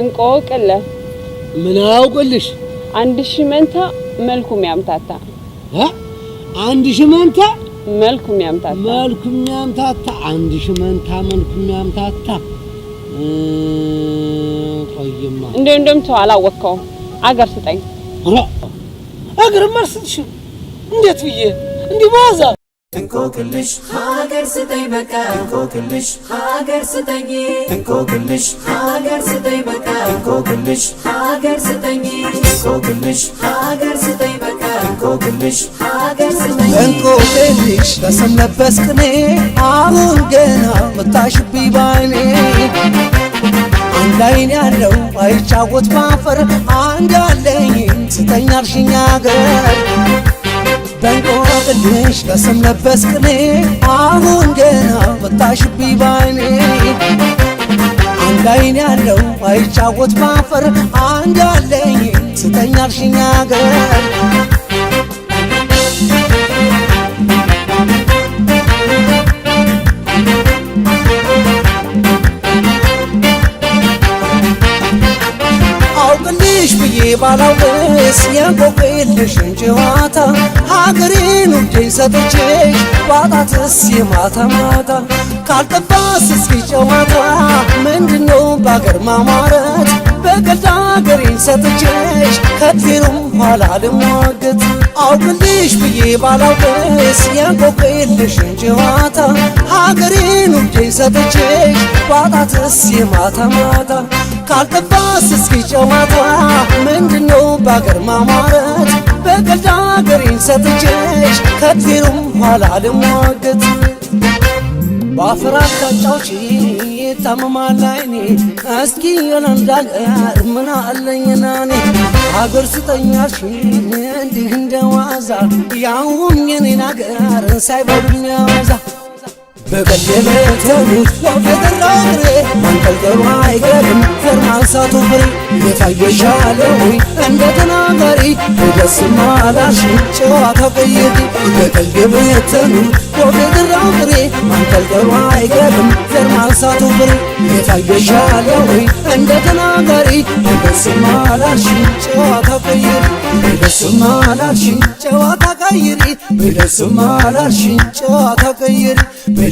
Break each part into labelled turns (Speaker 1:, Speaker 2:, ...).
Speaker 1: እንቆቅለ
Speaker 2: ምን አውቅልሽ?
Speaker 1: አንድ ሺህ መንታ መልኩም ያምታታ
Speaker 2: አንድ ሺህ መንታ
Speaker 1: መልኩም ያምታታ
Speaker 2: አንድ ሺህ መንታ መልኩም ያምታታ ቆይማ
Speaker 1: እንደም ተው አላወቀው አገር ስጠኝ
Speaker 2: አገር ማርስሽ እንዴት ብዬ እንዲህ ባዛ
Speaker 3: እንቆቅልሽ ሀገር ስጠኝ በቃ እንቆቅልሽ ሀገር ስጠኝ እንቆቅልሽ ሀገር ስጠኝ በቃ እንቆቅልሽ ሀገር ስጠኝ እንቆቅልሽ ሀገር ስጠኝ በቃ እንቆቅልሽ ሀገር ስጠኝ
Speaker 4: እንቆቅልሽ በስም ለበስ ቅኔ አሁን ገና መታሽብኝ ባይኔ አንድ አይን ያለው አይጫወት ባፈር አንድ አለኝ ስጠኝ አልሽኝ አገር በእንቆቅልሽ በስም ለበስ ቅኔ አሁን ገና መታሽብኝ ባይኔ አንድ አይን ያለው አይጫወት ባፈር አንድ አለኝ ስጠኝ አልሽኝ አገር አውቅልሽ ብዬ ባላውቅስ የእንቆቅልሽን ጨዋታ ሀገሬን ውዴ ሰጥቼሽ ባጣትስ የማታ ማታ ካልጠባስ እስኪ ጨዋታ ምንድነው በአገር ማማረት በቀልድ ሀገሬን ሰጥቼሽ ከእግዜሩም ኋላ ልሟገት አውቅልሽ ብዬ ባላውቅስ የእንቆቅልሽን ጨዋታ ሀገሬን ውዴ ሰጥቼሽ ባጣትስ የማታ ማታ ካልጠባስ እስኪ ጨዋታ ምንድነው በአገር ማማረት በቀልድ ሀገሬን ሰጥቼሽ ከእግዜሩም ኋላ ልሟገት ባፈራት ታጫውጪ ታመማል አይኔ እስኪ የለንዳገር ምን አለኝና እኔ ሀገር ስጠኛሽ እንዲህ እንደዋዛ ያውም የኔን ሀገር ሳይበሉኝ ያዋዛ በቀደመተኑት ወፈደራግሬ ማንቀልቀሉ አይቀርም ዘር ማንሳቱ ፍሬ የታየሻለው እንደ ተናጋሪ ደስማ አላልሽ ጨዋታ ቀየሪ በቀደመተኑት ወፈደራግሬ ማንቀልቀሉ አይቀርም ዘር ማንሳቱ ፍሬ የታየሻለው እንደ ተናጋሪ ደስማ አላልሽ ጨዋታ ቀየሪ ደስማ አላልሽ ጨዋታ ቀየሪ ደስማ አላልሽ ጨዋታ ቀየሪ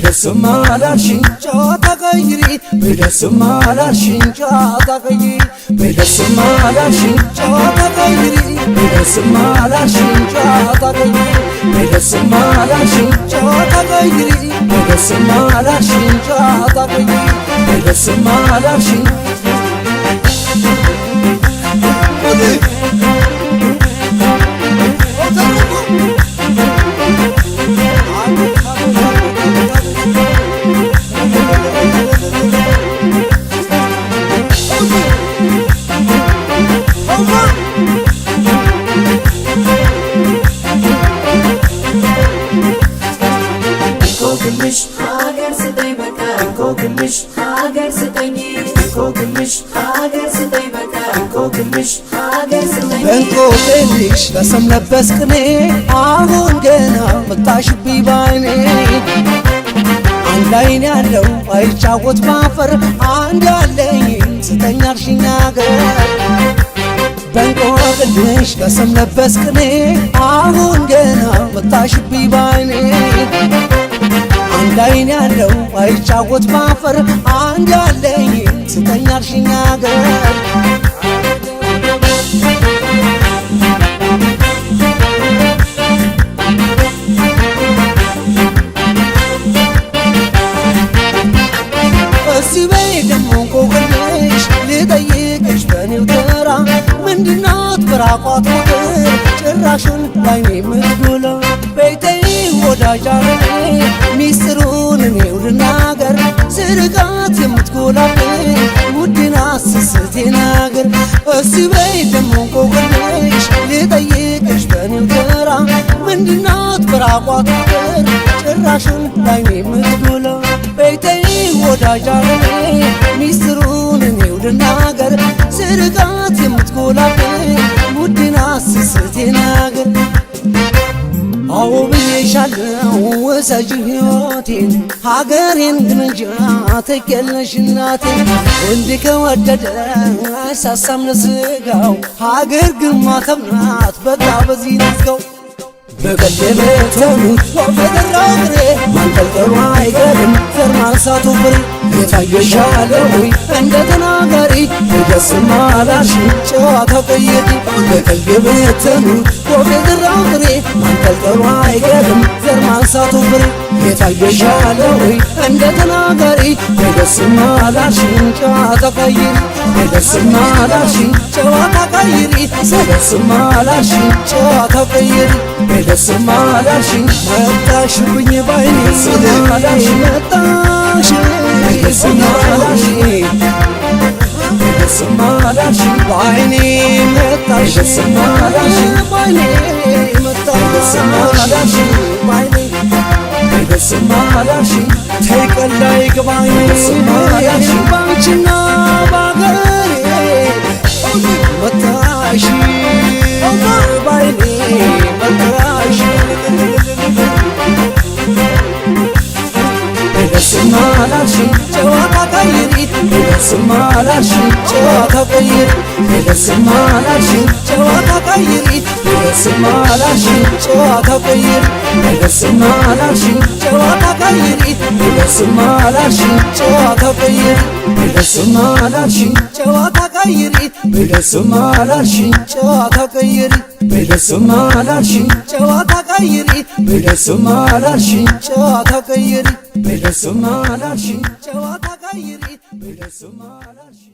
Speaker 4: በደስማ አላልሽኝ ጨዋታ ቀይሪ በደስማ አላልሽኝ ጨዋታ ቀይሪ በደስማ አላልሽኝ ጨዋታ ቀይሪ በደስማ አላልሽኝ ጨዋታ ቀይሪ በደስማ አላልሽኝ ጨዋታ ቀይሪ በደስማ አላልሽኝ ጨዋታ ቀይሪ በደስማ አላልሽኝ
Speaker 3: እንቆቅልሽ ሀገር ስጠኝ በቃ እንቆቅልሽ ሀገር ስጠኝ እንቆቅልሽ ሀገር ስጠኝ በቃ እንቆቅልሽ ሀገር ስጠኝ
Speaker 4: እንቆቅልሽ በስም ለበስ ቅኔ አሁን ገና መታሽብኝ ባይኔ አንድ አይን ያለው አይጫወት ባፈር አንድ አለኝ ስጠኝ አልሽኝ አገር በእንቆቅልሽ በስም ለበስ ቅኔ አሁን ገና መታሽብኝ ባይኔ አንድ አይን ያለው አይጫወት ባፈር አንድ አለኝ ስጠኝ አልሽኝ አገር እስቲ በይ ደሞ እንቆቅልሽ ልጠይቅሽ በኔው ተራ ምንድናት በራቋት ፍቅር ጭራሹን ላይኔ የምትጎላ ቤተይ ወዳጅ አረኔ ሚስጥሩን እኔው ልናገር ስርቃት የምትጎላብኝ ውድና ስስቴ ናገር እስቲ በይ ደሞ እንቆቅልሽ ልጠይቅሽ በኔው ተራ ምንድናት በራቋት ፍቅር ጭራሹን ላይኔ የምትጎላ ቤተይ ወዳጅ አረኔ ሚስጥሩን እኔው ልናገር ስርቃት የምትጎላብኝ ውድና ስስቴ ነገር አዎ ብዬሻለው ወሳጅ ሕይወቴን ሀገሬን ግንጃ ተከለሽ እናቴን እንዲህ ከወደደ አይሳሳም ለስጋው ሀገር ግን ማተምናት በቃ በዚህ ነዝገው በቀደመ ተኑት ወፈደራው ፍሬ ማንጠልጠሉ አይቀርም ዘር ማንሳቱ ፍሬ የታየሻለው እንደ ተናጋሪ ደስማ ላልሽ ጨዋታ ቀየሪ በቀደመ ተኑት ወፈደራው ፍሬ ማንጠልጠሉ አይቀርም ዘር ማንሳቱ ፍሬ የታየሻለው እንደ ተናጋሪ ደስማ ላልሽ ጨዋታ ቀየሪ ደስማ ላልሽ ጨዋታ ቀየሪ ደስማ ላልሽ ጨዋታ ቀየሪ ደስማ ላልሽኝ መጣሽብኝ ባይኔ ላልሽኝ መጣሽ ደስማ ላልሽኝ ደስማ ላልሽኝ ባይኔ መጣሽ ደስማ ላልሽኝ ባይኔ መጣሽ ደስማ ላልሽኝ ባይኔ ደስማ ላልሽኝ ተይቀላይ ግባኝ ደስማ ላልሽኝ ባንቺና ባገሬ መጣሽ ባይኔ መጣሽ ደስማ ላልሽኝ ጨዋታ ቀይሪ ደስማ ላልሽኝ ጨዋታ ቀይሪ ደስማ ላልሽኝ ጨዋታ ቀይሪ ደስማ ላልሽኝ ጨዋታ ቀይሪ ደስማ ላልሽኝ ጨዋታ ቀይሪ ደስማ ላልሽኝ ጨዋታ ቀይሪ ደስማ ላልሽኝ ጨዋታ ቀይሪ ደስማ ላልሽኝ ጨዋታ ቀይሪ ደስማ ላልሽኝ ጨዋታ ቀይሪ ደስማ ላልሽኝ ጨዋታ ቀይሪ ደስማ ላልሽኝ ጨዋታ ቀይሪ ደስማ ላልሽኝ